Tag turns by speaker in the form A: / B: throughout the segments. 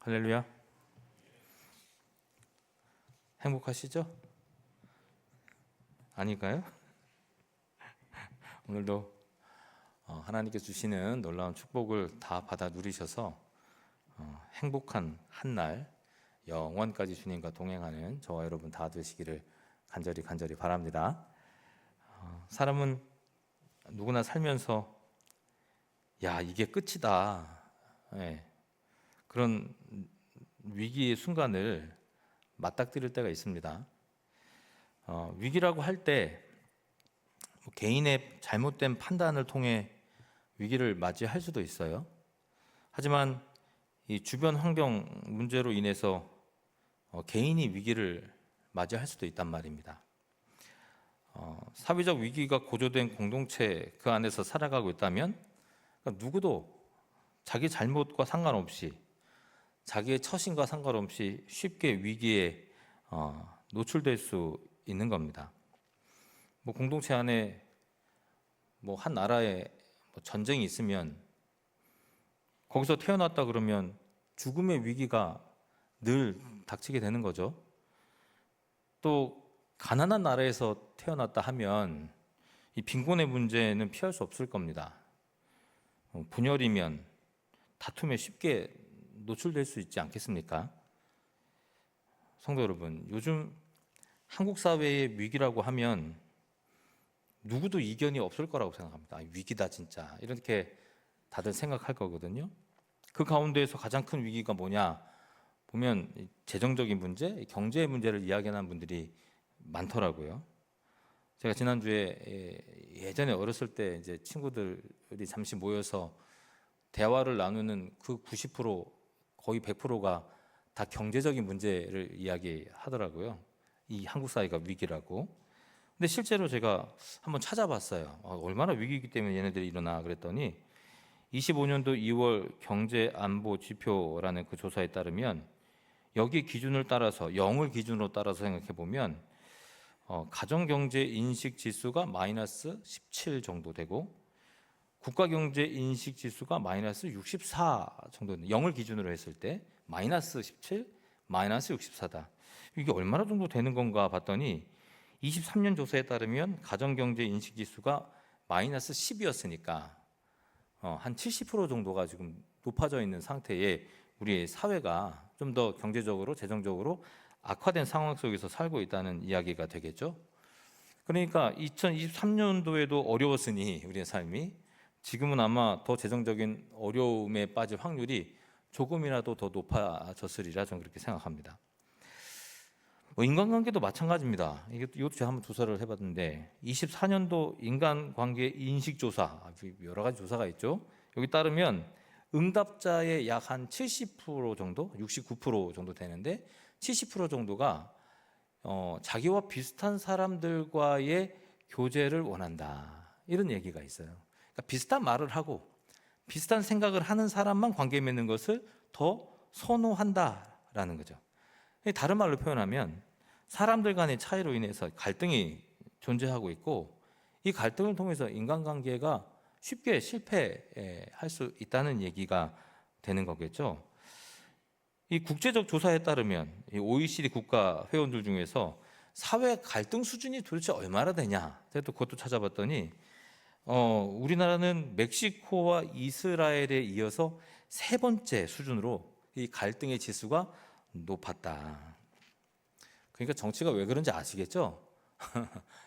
A: 할렐루야. 행복하시죠? 아닐까요? 오늘도 하나님께서 주시는 놀라운 축복을 다 받아 누리셔서 행복한 한날 영원까지 주님과 동행하는 저와 여러분 다 되시기를 간절히 바랍니다. 사람은 누구나 살면서 야, 이게 끝이다, 그런 위기의 순간을 맞닥뜨릴 때가 있습니다. 위기라고 할 때 개인의 잘못된 판단을 통해 위기를 맞이할 수도 있어요. 하지만 이 주변 환경 문제로 인해서 개인이 위기를 맞이할 수도 있단 말입니다. 사회적 위기가 고조된 공동체 그 안에서 살아가고 있다면 누구도 자기 잘못과 상관없이 자기의 처신과 상관없이 쉽게 위기에 노출될 수 있는 겁니다. 공동체 안에 한 나라에 전쟁이 있으면 거기서 태어났다 그러면 죽음의 위기가 늘 닥치게 되는 거죠. 또 가난한 나라에서 태어났다 하면 이 빈곤의 문제는 피할 수 없을 겁니다. 분열이면 다툼에 쉽게 노출될 수 있지 않겠습니까? 성도 여러분, 요즘 한국 사회의 위기라고 하면 누구도 이견이 없을 거라고 생각합니다. 위기다 진짜, 이렇게 다들 생각할 거거든요. 그 가운데에서 가장 큰 위기가 뭐냐 보면 재정적인 문제, 경제 문제를 이야기하는 분들이 많더라고요. 제가 지난주에 예전에 어렸을 때 이제 친구들이 잠시 모여서 대화를 나누는 그 90%, 거의 100%가 다 경제적인 문제를 이야기하더라고요. 이 한국 사회가 위기라고. 근데 실제로 제가 한번 찾아봤어요. 얼마나 위기이기 때문에 얘네들이 일어나 그랬더니 25년도 2월 경제안보지표라는 그 조사에 따르면 여기 기준을 따라서 0을 기준으로 따라서 생각해 보면 가정경제인식지수가 마이너스 17 정도 되고 국가경제인식지수가 마이너스 64 정도, 0을 기준으로 했을 때 마이너스 17, 마이너스 64다. 이게 얼마나 정도 되는 건가 봤더니 23년 조사에 따르면 가정경제인식지수가 마이너스 10이었으니까 한 70% 정도가 지금 높아져 있는 상태에 우리 사회가 좀 더 경제적으로, 재정적으로 악화된 상황 속에서 살고 있다는 이야기가 되겠죠. 그러니까 2023년도에도 어려웠으니 우리의 삶이 지금은 아마 더 재정적인 어려움에 빠질 확률이 조금이라도 더 높아졌으리라 저는 그렇게 생각합니다. 인간관계도 마찬가지입니다. 이것도 제가 한번 조사를 해봤는데 24년도 인간관계 인식조사, 여러 가지 조사가 있죠. 여기 따르면 응답자의 약 한 70% 정도, 69% 정도 되는데 70% 정도가 자기와 비슷한 사람들과의 교제를 원한다, 이런 얘기가 있어요. 그러니까 비슷한 말을 하고 비슷한 생각을 하는 사람만 관계 맺는 것을 더 선호한다라는 거죠. 다른 말로 표현하면 사람들 간의 차이로 인해서 갈등이 존재하고 있고 이 갈등을 통해서 인간관계가 쉽게 실패할 수 있다는 얘기가 되는 거겠죠. 이 국제적 조사에 따르면 이 OECD 국가 회원들 중에서 사회 갈등 수준이 도대체 얼마나 되냐, 제가 또 그것도 찾아봤더니 우리나라는 멕시코와 이스라엘에 이어서 세 번째 수준으로 이 갈등의 지수가 높았다. 그러니까 정치가 왜 그런지 아시겠죠?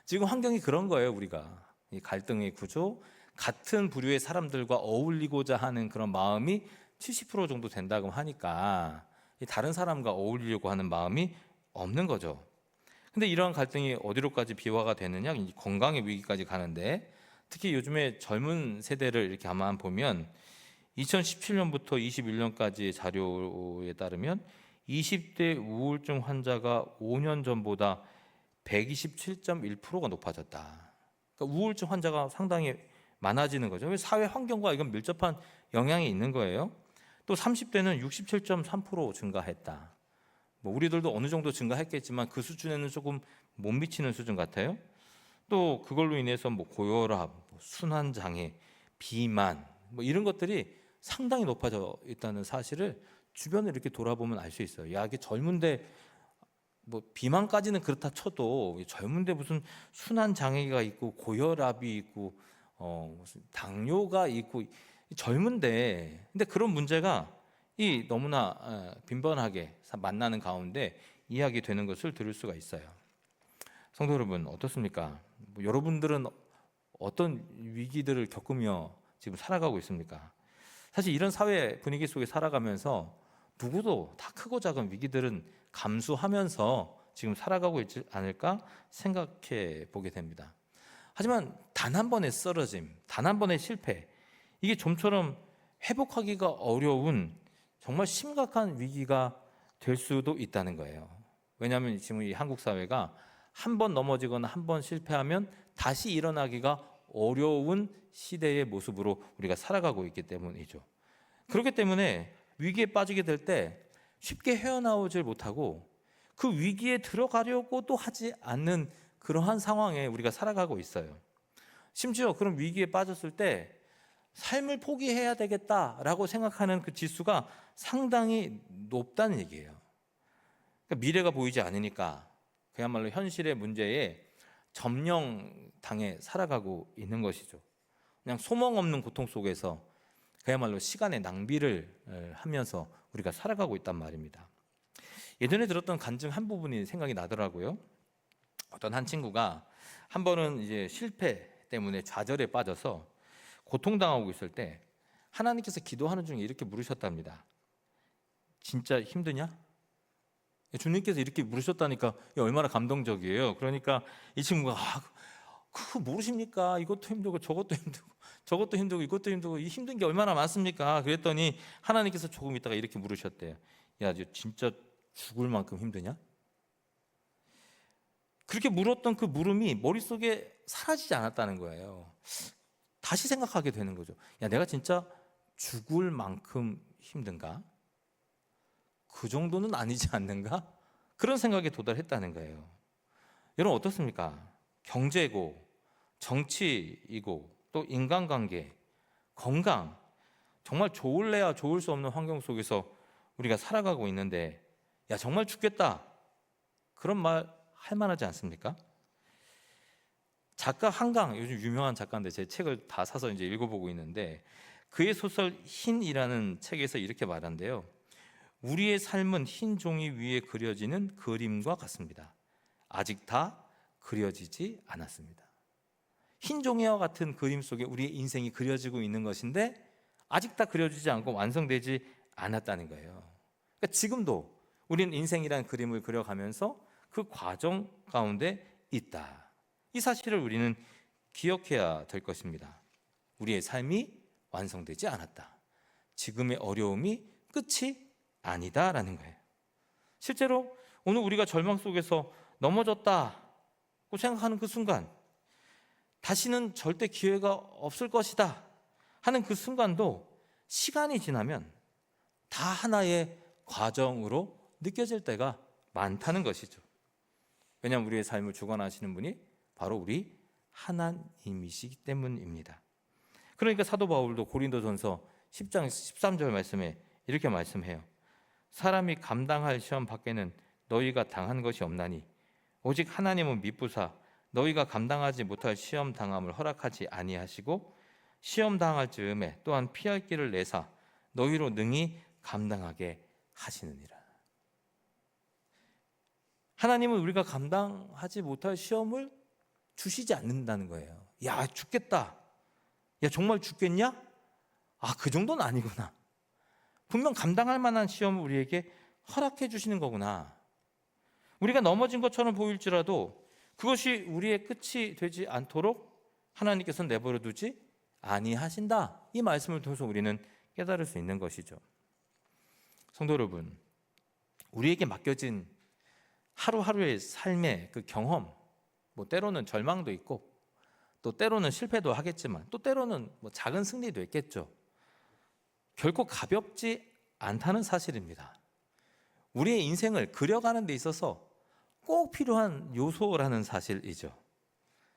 A: 지금 환경이 그런 거예요. 우리가 이 갈등의 구조, 같은 부류의 사람들과 어울리고자 하는 그런 마음이 70% 정도 된다고 하니까 다른 사람과 어울리려고 하는 마음이 없는 거죠. 근데 이러한 갈등이 어디로까지 비화가 되느냐, 건강의 위기까지 가는데, 특히 요즘에 젊은 세대를 이렇게 가만 보면 2017년부터 21년까지의 자료에 따르면 20대 우울증 환자가 5년 전보다 127.1%가 높아졌다. 그러니까 우울증 환자가 상당히 많아지는 거죠. 왜? 사회 환경과 이건 밀접한 영향이 있는 거예요. 또 30대는 67.3% 증가했다. 우리들도 어느 정도 증가했겠지만 그 수준에는 조금 못 미치는 수준 같아요. 또 그걸로 인해서 고혈압, 순환장애, 비만 이런 것들이 상당히 높아져 있다는 사실을 주변을 이렇게 돌아보면 알 수 있어요. 야, 이게 젊은데 뭐 비만까지는 그렇다 쳐도 젊은데 무슨 순환 장애가 있고 고혈압이 있고 무슨 당뇨가 있고 젊은데 근데 그런 문제가 이 너무나 빈번하게 만나는 가운데 이야기되는 것을 들을 수가 있어요. 성도 여러분 어떻습니까? 뭐 여러분들은 어떤 위기들을 겪으며 지금 살아가고 있습니까? 사실 이런 사회 분위기 속에 살아가면서 누구도 다 크고 작은 위기들은 감수하면서 지금 살아가고 있지 않을까 생각해 보게 됩니다. 하지만 단 한 번의 쓰러짐, 단 한 번의 실패, 이게 좀처럼 회복하기가 어려운 정말 심각한 위기가 될 수도 있다는 거예요. 왜냐하면 지금 이 한국 사회가 한 번 넘어지거나 한 번 실패하면 다시 일어나기가 어려운 시대의 모습으로 우리가 살아가고 있기 때문이죠. 그렇기 때문에 위기에 빠지게 될 때 쉽게 헤어나오질 못하고 그 위기에 들어가려고도 하지 않는 그러한 상황에 우리가 살아가고 있어요. 심지어 그런 위기에 빠졌을 때 삶을 포기해야 되겠다라고 생각하는 그 지수가 상당히 높다는 얘기예요. 그러니까 미래가 보이지 않으니까 그야말로 현실의 문제에 점령당해 살아가고 있는 것이죠. 그냥 소망 없는 고통 속에서 그야말로 시간의 낭비를 하면서 우리가 살아가고 있단 말입니다. 예전에 들었던 간증 한 부분이 생각이 나더라고요. 어떤 한 친구가 한 번은 이제 실패 때문에 좌절에 빠져서 고통당하고 있을 때 하나님께서 기도하는 중에 이렇게 물으셨답니다. 진짜 힘드냐? 주님께서 이렇게 물으셨다니까 얼마나 감동적이에요. 그러니까 이 친구가 그거 모르십니까? 이것도 힘들고 저것도 힘들고 저것도 힘들고 이것도 힘들고 이 힘든 게 얼마나 많습니까? 그랬더니 하나님께서 조금 있다가 이렇게 물으셨대요. 야, 진짜 죽을 만큼 힘드냐? 그렇게 물었던 그 물음이 머릿속에 사라지지 않았다는 거예요. 다시 생각하게 되는 거죠. 야, 내가 진짜 죽을 만큼 힘든가? 그 정도는 아니지 않는가? 그런 생각에 도달했다는 거예요. 여러분 어떻습니까? 경제고 정치이고 또 인간관계, 건강, 정말 좋을래야 좋을 수 없는 환경 속에서 우리가 살아가고 있는데 야, 정말 죽겠다, 그런 말 할 만하지 않습니까? 작가 한강, 요즘 유명한 작가인데 제 책을 다 사서 이제 읽어보고 있는데 그의 소설 흰이라는 책에서 이렇게 말한대요. 우리의 삶은 흰 종이 위에 그려지는 그림과 같습니다. 아직 다 그려지지 않았습니다. 흰 종이와 같은 그림 속에 우리의 인생이 그려지고 있는 것인데 아직 다 그려지지 않고 완성되지 않았다는 거예요. 그러니까 지금도 우리는 인생이라는 그림을 그려가면서 그 과정 가운데 있다. 이 사실을 우리는 기억해야 될 것입니다. 우리의 삶이 완성되지 않았다. 지금의 어려움이 끝이 아니다라는 거예요. 실제로 오늘 우리가 절망 속에서 넘어졌다고 생각하는 그 순간, 다시는 절대 기회가 없을 것이다 하는 그 순간도 시간이 지나면 다 하나의 과정으로 느껴질 때가 많다는 것이죠. 왜냐하면 우리의 삶을 주관하시는 분이 바로 우리 하나님이시기 때문입니다. 그러니까 사도 바울도 고린도전서 10장 13절 말씀에 이렇게 말씀해요. 사람이 감당할 시험 밖에는 너희가 당한 것이 없나니 오직 하나님은 미쁘사 너희가 감당하지 못할 시험 당함을 허락하지 아니하시고 시험 당할 즈음에 또한 피할 길을 내사 너희로 능히 감당하게 하시느니라. 하나님은 우리가 감당하지 못할 시험을 주시지 않는다는 거예요. 야, 죽겠다. 야, 정말 죽겠냐? 그 정도는 아니구나. 분명 감당할 만한 시험을 우리에게 허락해 주시는 거구나. 우리가 넘어진 것처럼 보일지라도 그것이 우리의 끝이 되지 않도록 하나님께서는 내버려 두지 아니하신다. 이 말씀을 통해서 우리는 깨달을 수 있는 것이죠. 성도 여러분, 우리에게 맡겨진 하루하루의 삶의 그 경험, 뭐 때로는 절망도 있고 또 때로는 실패도 하겠지만 또 때로는 뭐 작은 승리도 있겠죠. 결코 가볍지 않다는 사실입니다. 우리의 인생을 그려가는 데 있어서 꼭 필요한 요소라는 사실이죠.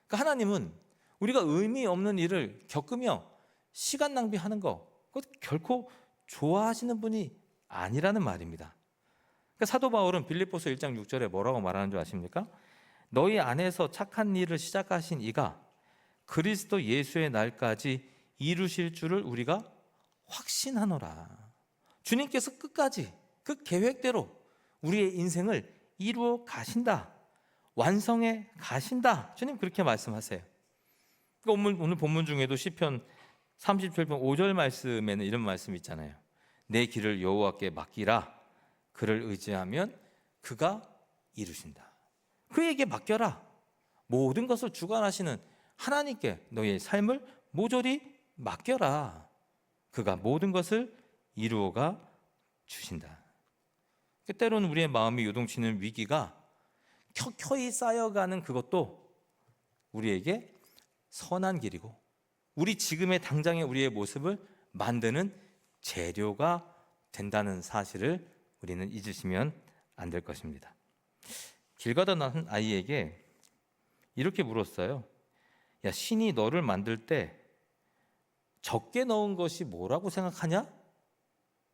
A: 그러니까 하나님은 우리가 의미 없는 일을 겪으며 시간 낭비하는 거, 그것 결코 좋아하시는 분이 아니라는 말입니다. 그러니까 사도 바울은 빌립보서 1장 6절에 뭐라고 말하는 줄 아십니까? 너희 안에서 착한 일을 시작하신 이가 그리스도 예수의 날까지 이루실 줄을 우리가 확신하노라. 주님께서 끝까지 그 계획대로 우리의 인생을 이루어 가신다. 완성해 가신다. 주님 그렇게 말씀하세요. 그러니까 오늘 본문 중에도 시편 37편 5절 말씀에는 이런 말씀이 있잖아요. 내 길을 여호와께 맡기라. 그를 의지하면 그가 이루신다. 그에게 맡겨라. 모든 것을 주관하시는 하나님께 너의 삶을 모조리 맡겨라. 그가 모든 것을 이루어가 주신다. 때로는 우리의 마음이 요동치는 위기가 켜켜이 쌓여가는 그것도 우리에게 선한 길이고 우리 지금의 당장의 우리의 모습을 만드는 재료가 된다는 사실을 우리는 잊으시면 안 될 것입니다. 길 가다 난 아이에게 이렇게 물었어요. 야, 신이 너를 만들 때 적게 넣은 것이 뭐라고 생각하냐?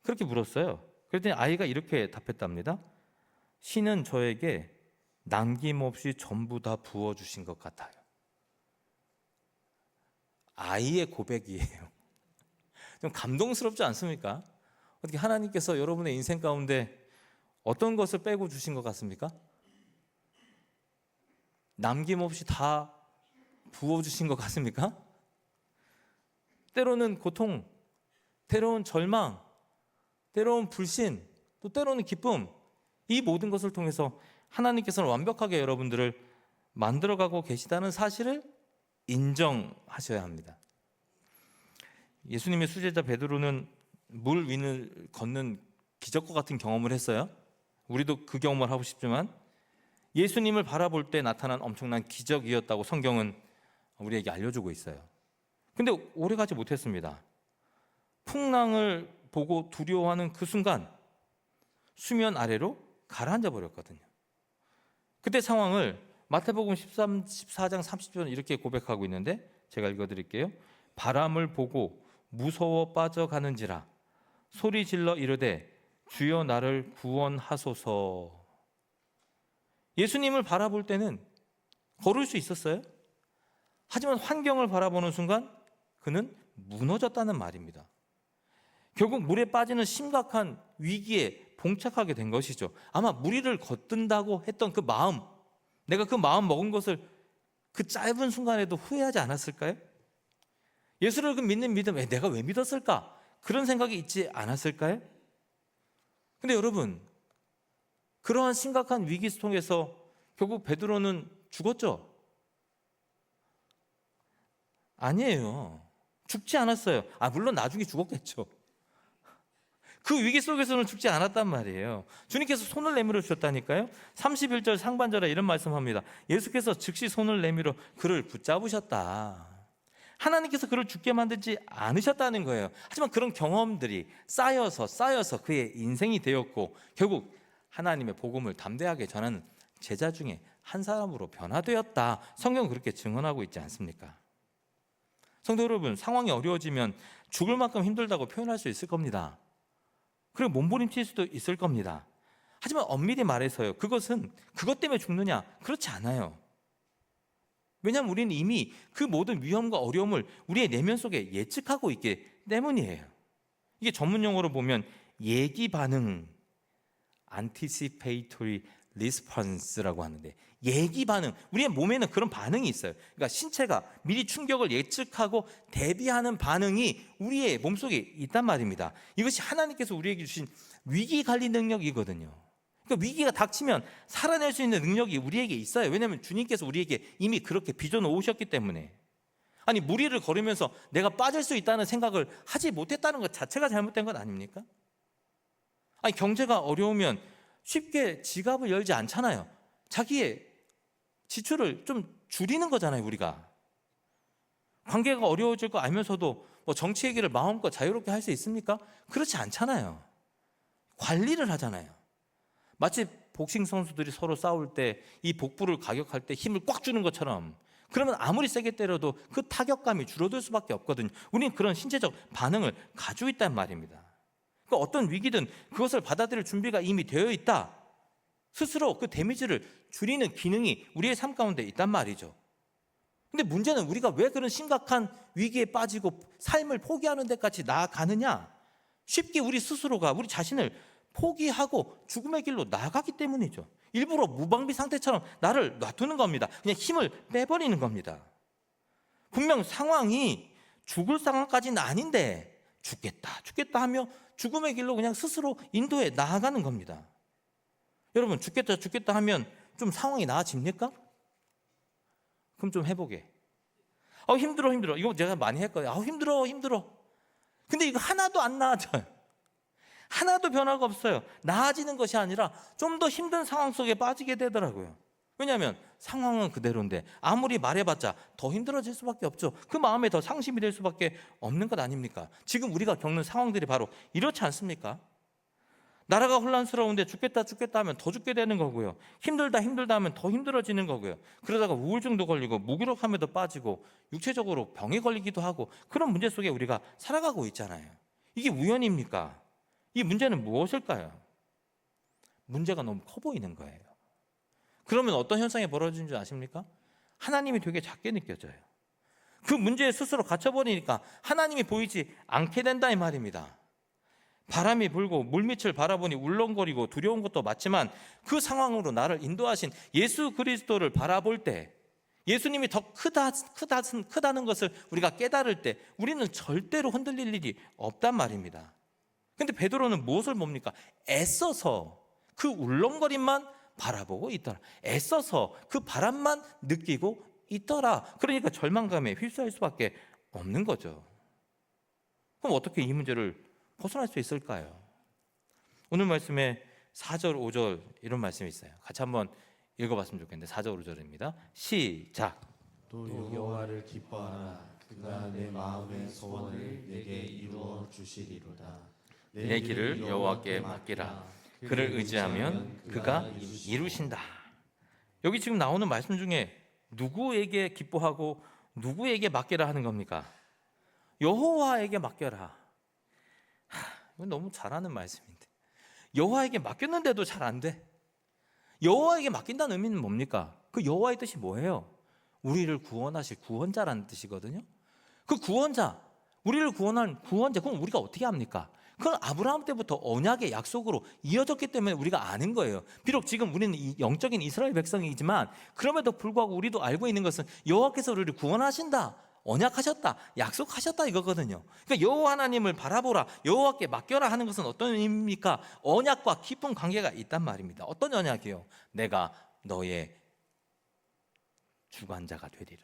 A: 그렇게 물었어요. 그랬더니 아이가 이렇게 답했답니다. 신은 저에게 남김없이 전부 다 부어주신 것 같아요. 아이의 고백이에요. 좀 감동스럽지 않습니까? 어떻게 하나님께서 여러분의 인생 가운데 어떤 것을 빼고 주신 것 같습니까? 남김없이 다 부어주신 것 같습니까? 때로는 고통, 때로는 절망, 때로는 불신, 또 때로는 기쁨, 이 모든 것을 통해서 하나님께서는 완벽하게 여러분들을 만들어가고 계시다는 사실을 인정하셔야 합니다. 예수님의 수제자 베드로는 물 위를 걷는 기적과 같은 경험을 했어요. 우리도 그 경험을 하고 싶지만 예수님을 바라볼 때 나타난 엄청난 기적이었다고 성경은 우리에게 알려주고 있어요. 근데 오래가지 못했습니다. 풍랑을 보고 두려워하는 그 순간 수면 아래로 가라앉아 버렸거든요. 그때 상황을 마태복음 14장 30절은 이렇게 고백하고 있는데 제가 읽어드릴게요. 바람을 보고 무서워 빠져가는지라 소리 질러 이르되 주여 나를 구원하소서. 예수님을 바라볼 때는 걸을 수 있었어요. 하지만 환경을 바라보는 순간 그는 무너졌다는 말입니다. 결국 물에 빠지는 심각한 위기에 봉착하게 된 것이죠. 아마 무리를 걷든다고 했던 그 마음, 내가 그 마음 먹은 것을 그 짧은 순간에도 후회하지 않았을까요? 예수를 믿는 믿음, 내가 왜 믿었을까? 그런 생각이 있지 않았을까요? 근데 여러분, 그러한 심각한 위기 속에서 결국 베드로는 죽었죠? 아니에요. 죽지 않았어요. 물론 나중에 죽었겠죠. 그 위기 속에서는 죽지 않았단 말이에요. 주님께서 손을 내밀어 주셨다니까요. 31절 상반절에 이런 말씀합니다. 예수께서 즉시 손을 내밀어 그를 붙잡으셨다. 하나님께서 그를 죽게 만들지 않으셨다는 거예요. 하지만 그런 경험들이 쌓여서 그의 인생이 되었고 결국 하나님의 복음을 담대하게 전하는 제자 중에 한 사람으로 변화되었다. 성경은 그렇게 증언하고 있지 않습니까? 성도 여러분, 상황이 어려워지면 죽을 만큼 힘들다고 표현할 수 있을 겁니다. 그리고 몸부림칠 수도 있을 겁니다. 하지만 엄밀히 말해서요, 그것은 그것 때문에 죽느냐? 그렇지 않아요. 왜냐하면 우리는 이미 그 모든 위험과 어려움을 우리의 내면 속에 예측하고 있기 때문이에요. 이게 전문 용어로 보면 예기 반응, anticipatory response라고 하는데, 예기 반응, 우리의 몸에는 그런 반응이 있어요. 그러니까 신체가 미리 충격을 예측하고 대비하는 반응이 우리의 몸속에 있단 말입니다. 이것이 하나님께서 우리에게 주신 위기 관리 능력이거든요. 그러니까 위기가 닥치면 살아낼 수 있는 능력이 우리에게 있어요. 왜냐하면 주님께서 우리에게 이미 그렇게 빚어놓으셨기 때문에. 아니, 무리를 걸으면서 내가 빠질 수 있다는 생각을 하지 못했다는 것 자체가 잘못된 것 아닙니까? 아니, 경제가 어려우면 쉽게 지갑을 열지 않잖아요. 자기의 지출을 좀 줄이는 거잖아요, 우리가. 관계가 어려워질 거 알면서도 뭐 정치 얘기를 마음껏 자유롭게 할 수 있습니까? 그렇지 않잖아요. 관리를 하잖아요. 마치 복싱 선수들이 서로 싸울 때 이 복부를 가격할 때 힘을 꽉 주는 것처럼, 그러면 아무리 세게 때려도 그 타격감이 줄어들 수밖에 없거든요. 우리는 그런 신체적 반응을 가지고 있단 말입니다. 그러니까 어떤 위기든 그것을 받아들일 준비가 이미 되어 있다. 스스로 그 데미지를 줄이는 기능이 우리의 삶 가운데 있단 말이죠. 근데 문제는 우리가 왜 그런 심각한 위기에 빠지고 삶을 포기하는 데까지 나아가느냐? 쉽게 우리 스스로가 우리 자신을 포기하고 죽음의 길로 나아가기 때문이죠. 일부러 무방비 상태처럼 나를 놔두는 겁니다. 그냥 힘을 빼버리는 겁니다. 분명 상황이 죽을 상황까지는 아닌데 죽겠다 하며 죽음의 길로 그냥 스스로 인도해 나아가는 겁니다. 여러분, 죽겠다 하면 좀 상황이 나아집니까? 그럼 좀 해보게. 힘들어. 이거 제가 많이 했거든요. 힘들어. 근데 이거 하나도 안 나아져요. 하나도 변화가 없어요. 나아지는 것이 아니라 좀 더 힘든 상황 속에 빠지게 되더라고요. 왜냐하면 상황은 그대로인데 아무리 말해봤자 더 힘들어질 수밖에 없죠. 그 마음에 더 상심이 될 수밖에 없는 것 아닙니까? 지금 우리가 겪는 상황들이 바로 이렇지 않습니까? 나라가 혼란스러운데 죽겠다 하면 더 죽게 되는 거고요. 힘들다 하면 더 힘들어지는 거고요. 그러다가 우울증도 걸리고 무기력함에도 빠지고 육체적으로 병에 걸리기도 하고 그런 문제 속에 우리가 살아가고 있잖아요. 이게 우연입니까? 이 문제는 무엇일까요? 문제가 너무 커 보이는 거예요. 그러면 어떤 현상이 벌어지는 줄 아십니까? 하나님이 되게 작게 느껴져요. 그 문제에 스스로 갇혀버리니까 하나님이 보이지 않게 된다 이 말입니다. 바람이 불고 물밑을 바라보니 울렁거리고 두려운 것도 맞지만 그 상황으로 나를 인도하신 예수 그리스도를 바라볼 때, 예수님이 더 크다는 것을 우리가 깨달을 때 우리는 절대로 흔들릴 일이 없단 말입니다. 근데 베드로는 무엇을 봅니까? 애써서 그 울렁거림만 바라보고 있더라. 애써서 그 바람만 느끼고 있더라. 그러니까 절망감에 휩싸일 수밖에 없는 거죠. 그럼 어떻게 이 문제를 벗어날 수 있을까요? 오늘 말씀에 4절, 5절 이런 말씀이 있어요. 같이 한번 읽어봤으면 좋겠는데 4절, 5절입니다. 시작.
B: 또 여호와를 기뻐하라. 그가 내 마음의 소원을 내게 이루어 주시리로다.
A: 내 길을 여호와께 맡기라. 그를 의지하면 그가 이루신다. 여기 지금 나오는 말씀 중에 누구에게 기뻐하고 누구에게 맡기라 하는 겁니까? 여호와에게 맡겨라. 이건 너무 잘하는 말씀인데 여호와에게 맡겼는데도 잘 안 돼. 여호와에게 맡긴다는 의미는 뭡니까? 그 여호와의 뜻이 뭐예요? 우리를 구원하실 구원자라는 뜻이거든요. 그 구원자, 우리를 구원한 구원자, 그럼 우리가 어떻게 합니까? 그건 아브라함 때부터 언약의 약속으로 이어졌기 때문에 우리가 아는 거예요. 비록 지금 우리는 영적인 이스라엘 백성이지만 그럼에도 불구하고 우리도 알고 있는 것은 여호와께서 우리를 구원하신다, 언약하셨다, 약속하셨다 이거거든요. 그러니까 여호와 하나님을 바라보라, 여호와께 맡겨라 하는 것은 어떤 의미입니까? 언약과 깊은 관계가 있단 말입니다. 어떤 언약이요? 내가 너의 주관자가 되리라.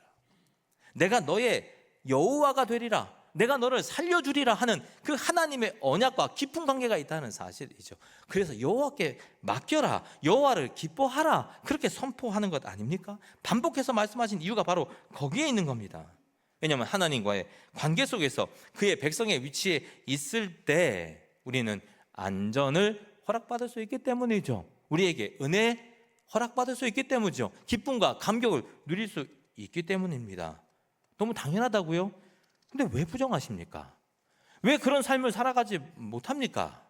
A: 내가 너의 여호와가 되리라. 내가 너를 살려주리라 하는 그 하나님의 언약과 깊은 관계가 있다는 사실이죠. 그래서 여호와께 맡겨라, 여호와를 기뻐하라, 그렇게 선포하는 것 아닙니까? 반복해서 말씀하신 이유가 바로 거기에 있는 겁니다. 왜냐하면 하나님과의 관계 속에서 그의 백성의 위치에 있을 때 우리는 안전을 허락받을 수 있기 때문이죠. 우리에게 은혜 허락받을 수 있기 때문이죠. 기쁨과 감격을 누릴 수 있기 때문입니다. 너무 당연하다고요? 근데 왜 부정하십니까? 왜 그런 삶을 살아가지 못합니까?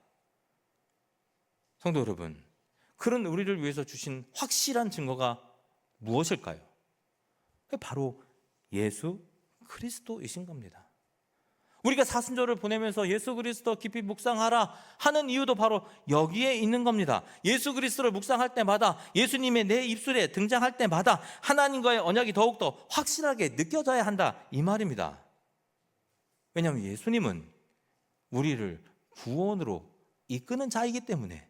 A: 성도 여러분, 그런 우리를 위해서 주신 확실한 증거가 무엇일까요? 바로 예수 그리스도이신 겁니다. 우리가 사순절을 보내면서 예수 그리스도 깊이 묵상하라 하는 이유도 바로 여기에 있는 겁니다. 예수 그리스도를 묵상할 때마다, 예수님의 내 입술에 등장할 때마다 하나님과의 언약이 더욱더 확실하게 느껴져야 한다 이 말입니다. 왜냐하면 예수님은 우리를 구원으로 이끄는 자이기 때문에,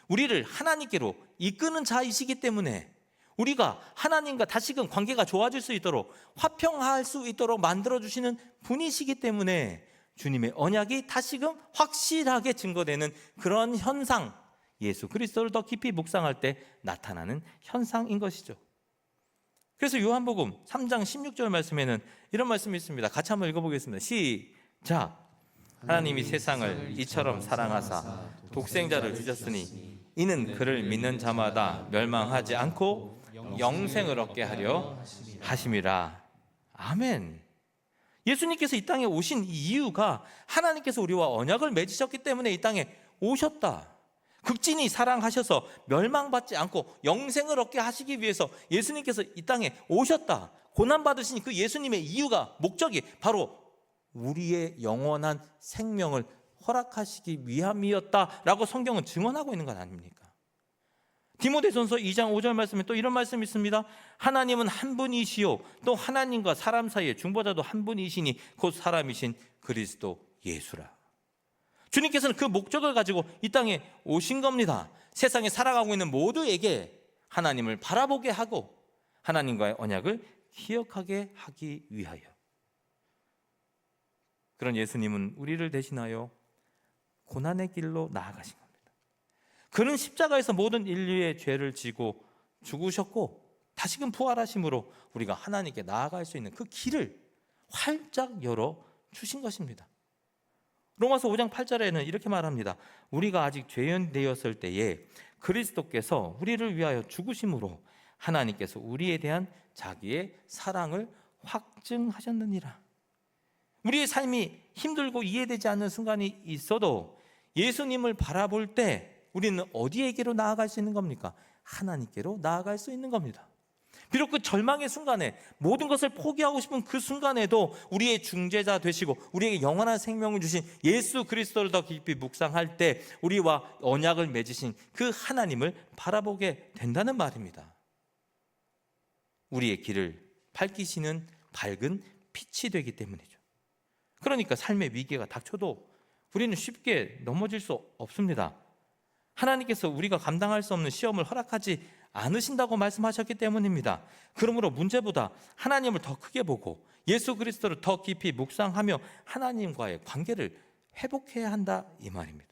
A: 우리를 하나님께로 이끄는 자이시기 때문에 우리가 하나님과 다시금 관계가 좋아질 수 있도록, 화평할 수 있도록 만들어주시는 분이시기 때문에 주님의 언약이 다시금 확실하게 증거되는 그런 현상, 예수 그리스도를 더 깊이 묵상할 때 나타나는 현상인 것이죠. 그래서 요한복음 3장 16절 말씀에는 이런 말씀이 있습니다. 같이 한번 읽어보겠습니다. 시작. 하나님이 세상을 이처럼 사랑하사 독생자를 주셨으니 이는 그를 믿는 자마다 멸망하지 않고 영생을 얻게 하려 하심이라. 아멘. 예수님께서 이 땅에 오신 이유가 하나님께서 우리와 언약을 맺으셨기 때문에 이 땅에 오셨다. 극진히 사랑하셔서 멸망받지 않고 영생을 얻게 하시기 위해서 예수님께서 이 땅에 오셨다. 고난받으신 그 예수님의 이유가, 목적이 바로 우리의 영원한 생명을 허락하시기 위함이었다라고 성경은 증언하고 있는 것 아닙니까? 디모데전서 2장 5절 말씀에 또 이런 말씀이 있습니다. 하나님은 한 분이시요 또 하나님과 사람 사이의 중보자도 한 분이시니 곧 사람이신 그리스도 예수라. 주님께서는 그 목적을 가지고 이 땅에 오신 겁니다. 세상에 살아가고 있는 모두에게 하나님을 바라보게 하고 하나님과의 언약을 기억하게 하기 위하여. 그런 예수님은 우리를 대신하여 고난의 길로 나아가신 겁니다. 그는 십자가에서 모든 인류의 죄를 지고 죽으셨고 다시금 부활하심으로 우리가 하나님께 나아갈 수 있는 그 길을 활짝 열어 주신 것입니다. 로마서 5장 8절에는 이렇게 말합니다. 우리가 아직 죄인 되었을 때에 그리스도께서 우리를 위하여 죽으심으로 하나님께서 우리에 대한 자기의 사랑을 확증하셨느니라. 우리의 삶이 힘들고 이해되지 않는 순간이 있어도 예수님을 바라볼 때 우리는 어디에게로 나아갈 수 있는 겁니까? 하나님께로 나아갈 수 있는 겁니다. 비록 그 절망의 순간에 모든 것을 포기하고 싶은 그 순간에도 우리의 중재자 되시고 우리에게 영원한 생명을 주신 예수 그리스도를 더 깊이 묵상할 때 우리와 언약을 맺으신 그 하나님을 바라보게 된다는 말입니다. 우리의 길을 밝히시는 밝은 빛이 되기 때문이죠. 그러니까 삶의 위기가 닥쳐도 우리는 쉽게 넘어질 수 없습니다. 하나님께서 우리가 감당할 수 없는 시험을 허락하지 않으신다고 말씀하셨기 때문입니다. 그러므로 문제보다 하나님을 더 크게 보고 예수 그리스도를 더 깊이 묵상하며 하나님과의 관계를 회복해야 한다 이 말입니다.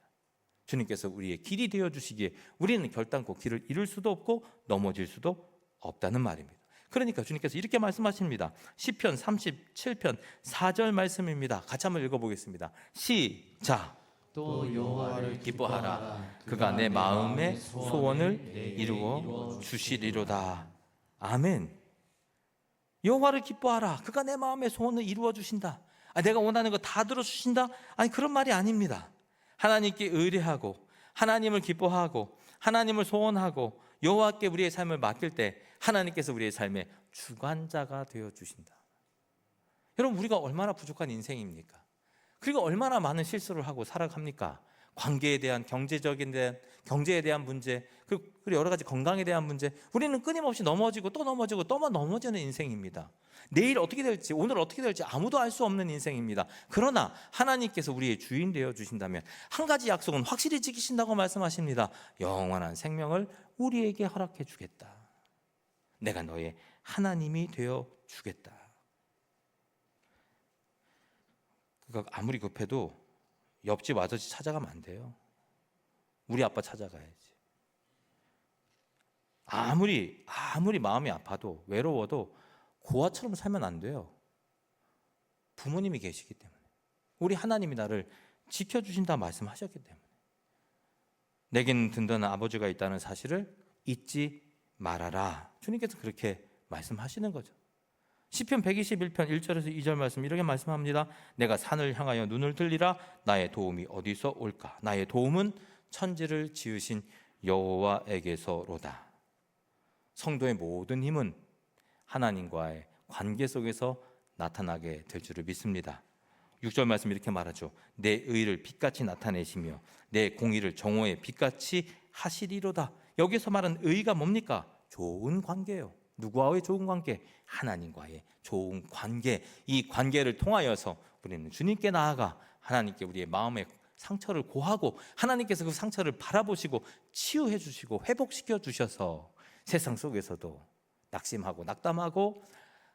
A: 주님께서 우리의 길이 되어주시기에 우리는 결단코 길을 잃을 수도 없고 넘어질 수도 없다는 말입니다. 그러니까 주님께서 이렇게 말씀하십니다. 시편 37편 4절 말씀입니다. 같이 한번 읽어보겠습니다. 시작.
B: 또 여호와를
A: 기뻐하라. 그가 내 마음의 소원을 이루어 주시리로다. 아멘. 여호와를 기뻐하라. 그가 내 마음의 소원을 이루어 주신다. 내가 원하는 거 다 들어주신다? 아니, 그런 말이 아닙니다. 하나님께 의뢰하고 하나님을 기뻐하고 하나님을 소원하고 여호와께 우리의 삶을 맡길 때 하나님께서 우리의 삶의 주관자가 되어주신다. 여러분, 우리가 얼마나 부족한 인생입니까? 그리고 얼마나 많은 실수를 하고 살아갑니까? 관계에 대한 경제에 대한 문제, 그리고 여러 가지 건강에 대한 문제, 우리는 끊임없이 넘어지고 또 넘어지고 또 넘어지는 인생입니다. 내일 어떻게 될지, 오늘 어떻게 될지 아무도 알 수 없는 인생입니다. 그러나 하나님께서 우리의 주인 되어 주신다면 한 가지 약속은 확실히 지키신다고 말씀하십니다. 영원한 생명을 우리에게 허락해 주겠다. 내가 너의 하나님이 되어 주겠다. 그러니까 아무리 급해도 옆집 아저씨 찾아가면 안 돼요. 우리 아빠 찾아가야지. 아무리 마음이 아파도 외로워도 고아처럼 살면 안 돼요. 부모님이 계시기 때문에. 우리 하나님이 나를 지켜주신다 말씀하셨기 때문에. 내게는 든든한 아버지가 있다는 사실을 잊지 말아라. 주님께서 그렇게 말씀하시는 거죠. 시편 121편 1절에서 2절 말씀 이렇게 말씀합니다. 내가 산을 향하여 눈을 들리라. 나의 도움이 어디서 올까? 나의 도움은 천지를 지으신 여호와에게서로다. 성도의 모든 힘은 하나님과의 관계 속에서 나타나게 될 줄을 믿습니다. 6절 말씀 이렇게 말하죠. 내 의를 빛같이 나타내시며 내 공의를 정오의 빛같이 하시리로다. 여기서 말하는 의가 뭡니까? 좋은 관계예요. 누구와의 좋은 관계? 하나님과의 좋은 관계. 이 관계를 통하여서 우리는 주님께 나아가 하나님께 우리의 마음의 상처를 고하고 하나님께서 그 상처를 바라보시고 치유해 주시고 회복시켜 주셔서 세상 속에서도 낙심하고 낙담하고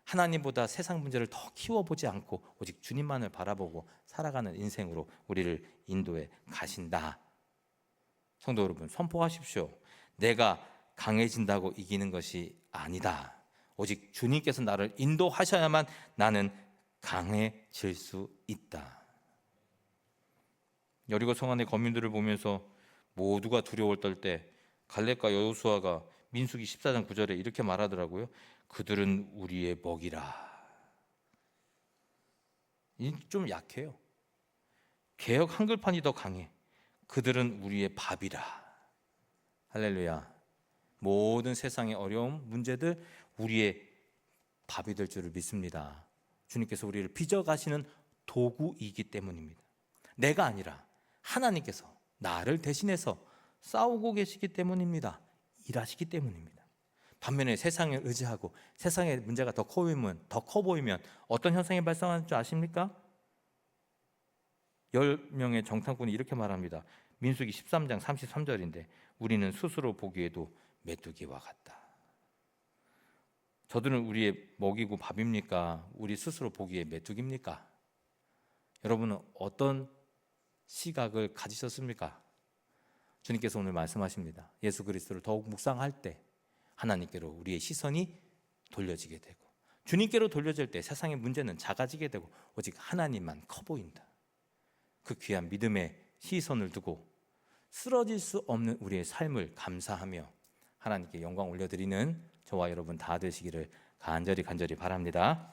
A: 하나님보다 세상 문제를 더 키워보지 않고 오직 주님만을 바라보고 살아가는 인생으로 우리를 인도해 가신다. 성도 여러분, 선포하십시오. 내가 강해진다고 이기는 것이 아니다. 오직 주님께서 나를 인도하셔야만 나는 강해질 수 있다. 여리고 성안의 거민들을 보면서 모두가 두려워 떨 때 갈렙과 여호수아가 민수기 14장 9절에 이렇게 말하더라고요. 그들은 우리의 먹이라. 좀 약해요. 개역 한글판이 더 강해. 그들은 우리의 밥이라. 할렐루야. 모든 세상의 어려움, 문제들 우리의 밥이 될 줄을 믿습니다. 주님께서 우리를 빚어가시는 도구이기 때문입니다. 내가 아니라 하나님께서 나를 대신해서 싸우고 계시기 때문입니다. 일하시기 때문입니다. 반면에 세상을 의지하고 세상의 문제가 더 커 보이면 어떤 현상이 발생하는 줄 아십니까? 10명의 정탐꾼이 이렇게 말합니다. 민수기 13장 33절인데 우리는 스스로 보기에도 메뚜기와 같다. 저들은 우리의 먹이고 밥입니까? 우리 스스로 보기에 메뚜기입니까? 여러분은 어떤 시각을 가지셨습니까? 주님께서 오늘 말씀하십니다. 예수 그리스도를 더욱 묵상할 때 하나님께로 우리의 시선이 돌려지게 되고, 주님께로 돌려질 때 세상의 문제는 작아지게 되고 오직 하나님만 커 보인다. 그 귀한 믿음의 시선을 두고 쓰러질 수 없는 우리의 삶을 감사하며 하나님께 영광 올려드리는 저와 여러분 다 되시기를 간절히 바랍니다.